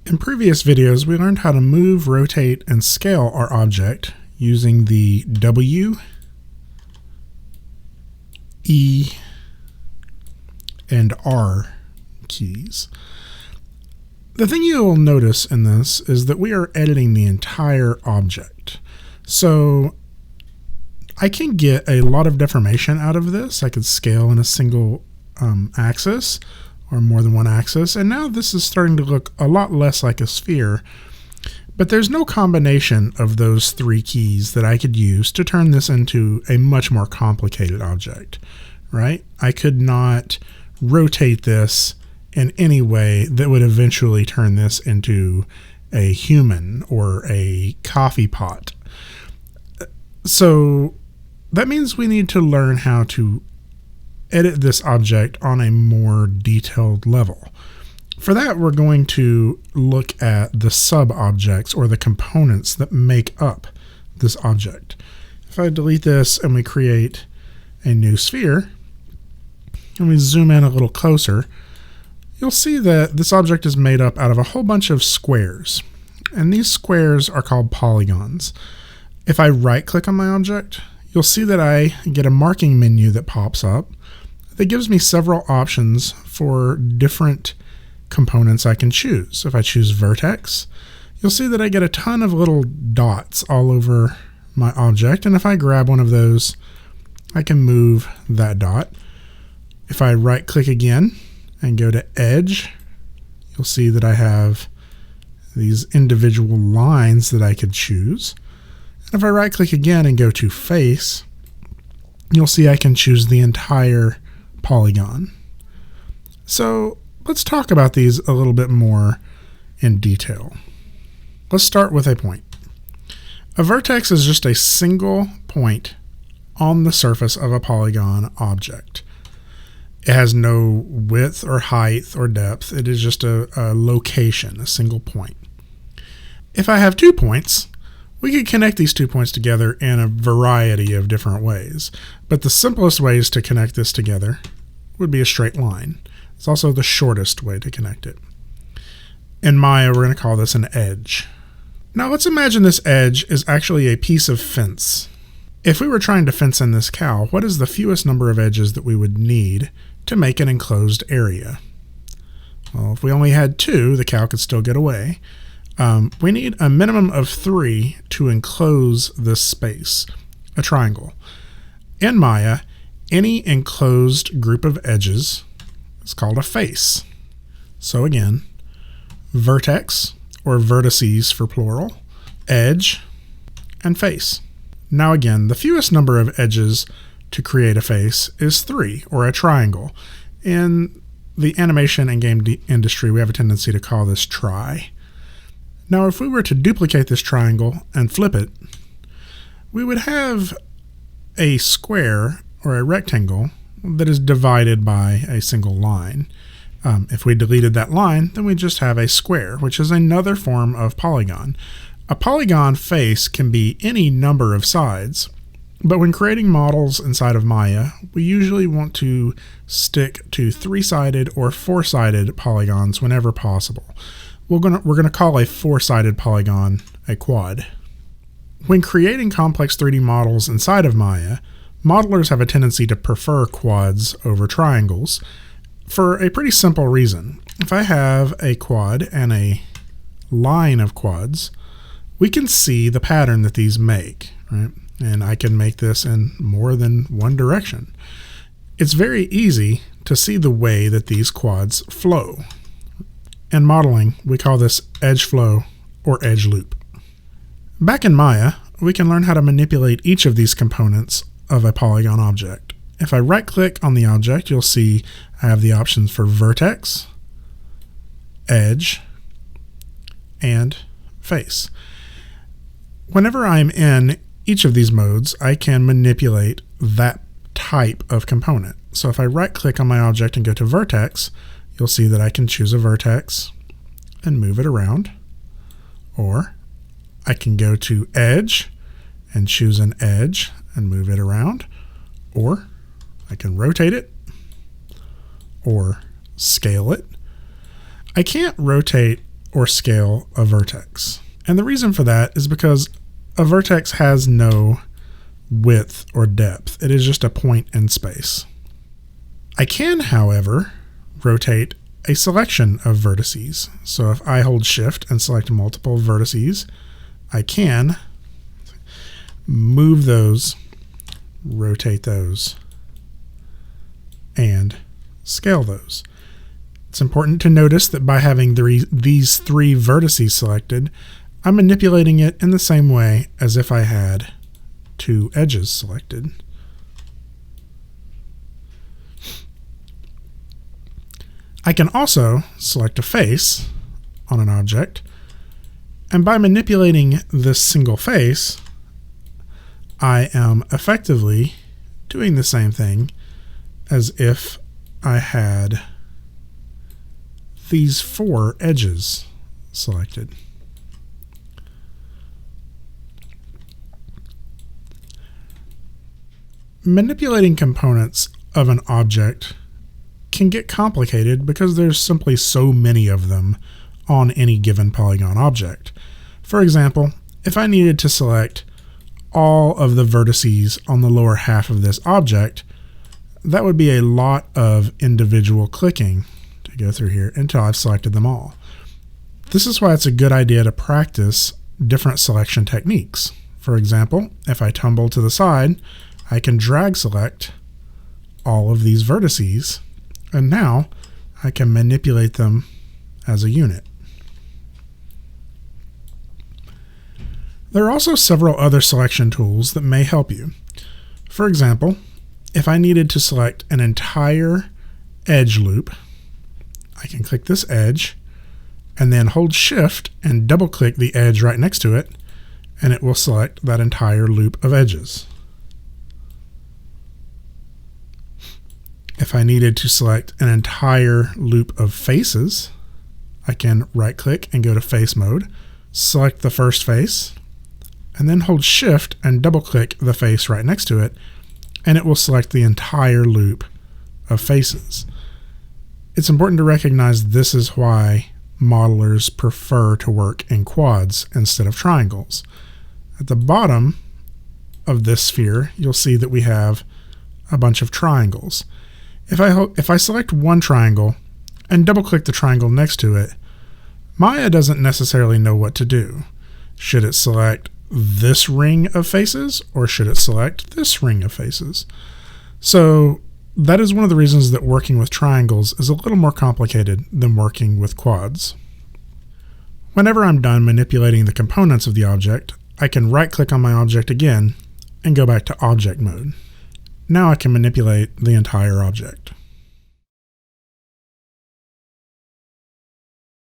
In previous videos, we learned how to move, rotate, and scale our object using the W, E, and R keys. The thing you will notice in this is that we are editing the entire object. So I can get a lot of deformation out of this. I could scale in a single axis or more than one axis, and now this is starting to look a lot less like a sphere. But there's no combination of those three keys that I could use to turn this into a much more complicated object, right? I could not rotate this in any way that would eventually turn this into a human or a coffee pot. So that means we need to learn how to edit this object on a more detailed level. For that, we're going to look at the sub-objects or the components that make up this object. If I delete this and we create a new sphere, and we zoom in a little closer, you'll see that this object is made up out of a whole bunch of squares. And these squares are called polygons. If I right-click on my object, you'll see that I get a marking menu that pops up that gives me several options for different components I can choose. If I choose vertex, you'll see that I get a ton of little dots all over my object, and if I grab one of those, I can move that dot. If I right click again and go to edge, you'll see that I have these individual lines that I could choose. And if I right click again and go to face, you'll see I can choose the entire polygon. So let's talk about these a little bit more in detail. Let's start with a point. A vertex is just a single point on the surface of a polygon object. It has no width or height or depth. It is just a location, a single point. If I have 2 points, we could connect these 2 points together in a variety of different ways. But the simplest ways to connect this together would be a straight line. It's also the shortest way to connect it. In Maya, we're going to call this an edge. Now let's imagine this edge is actually a piece of fence. If we were trying to fence in this cow, what is the fewest number of edges that we would need to make an enclosed area? Well, if we only had 2, the cow could still get away. We need a minimum of 3 to enclose this space, a triangle. In Maya, any enclosed group of edges is called a face. So again, vertex, or vertices for plural, edge, and face. Now again, the fewest number of edges to create a face is 3, or a triangle. In the animation and game industry, we have a tendency to call this tri. Now if we were to duplicate this triangle and flip it, we would have a square or a rectangle that is divided by a single line. If we deleted that line, then we just have a square, which is another form of polygon. A polygon face can be any number of sides, but when creating models inside of Maya, we usually want to stick to 3-sided or 4-sided polygons whenever possible. We're gonna call a 4-sided polygon a quad. When creating complex 3D models inside of Maya, modelers have a tendency to prefer quads over triangles for a pretty simple reason. If I have a quad and a line of quads, we can see the pattern that these make, right? And I can make this in more than one direction. It's very easy to see the way that these quads flow. In modeling, we call this edge flow or edge loop. Back in Maya, we can learn how to manipulate each of these components of a polygon object. If I right-click on the object, you'll see I have the options for vertex, edge, and face. Whenever I'm in each of these modes, I can manipulate that type of component. So if I right-click on my object and go to vertex, you'll see that I can choose a vertex and move it around. Or I can go to edge and choose an edge and move it around. Or I can rotate it or scale it. I can't rotate or scale a vertex. And the reason for that is because a vertex has no width or depth. It is just a point in space. I can, however, rotate a selection of vertices. So if I hold Shift and select multiple vertices, I can move those, rotate those, and scale those. It's important to notice that by having these three vertices selected, I'm manipulating it in the same way as if I had two edges selected. I can also select a face on an object, and by manipulating this single face, I am effectively doing the same thing as if I had these four edges selected. Manipulating components of an object can get complicated because there's simply so many of them on any given polygon object. For example, if I needed to select all of the vertices on the lower half of this object, that would be a lot of individual clicking to go through here until I've selected them all. This is why it's a good idea to practice different selection techniques. For example, if I tumble to the side, I can drag select all of these vertices, and now I can manipulate them as a unit. There are also several other selection tools that may help you. For example, if I needed to select an entire edge loop, I can click this edge and then hold Shift and double click the edge right next to it, and it will select that entire loop of edges. If I needed to select an entire loop of faces, I can right click and go to face mode, select the first face, and then hold Shift and double click the face right next to it, and it will select the entire loop of faces. It's important to recognize this is why modelers prefer to work in quads instead of triangles. At the bottom of this sphere, you'll see that we have a bunch of triangles. If I select one triangle and double click the triangle next to it, Maya doesn't necessarily know what to do. Should it select this ring of faces or should it select this ring of faces? So that is one of the reasons that working with triangles is a little more complicated than working with quads. Whenever I'm done manipulating the components of the object, I can right click on my object again and go back to object mode. Now I can manipulate the entire object.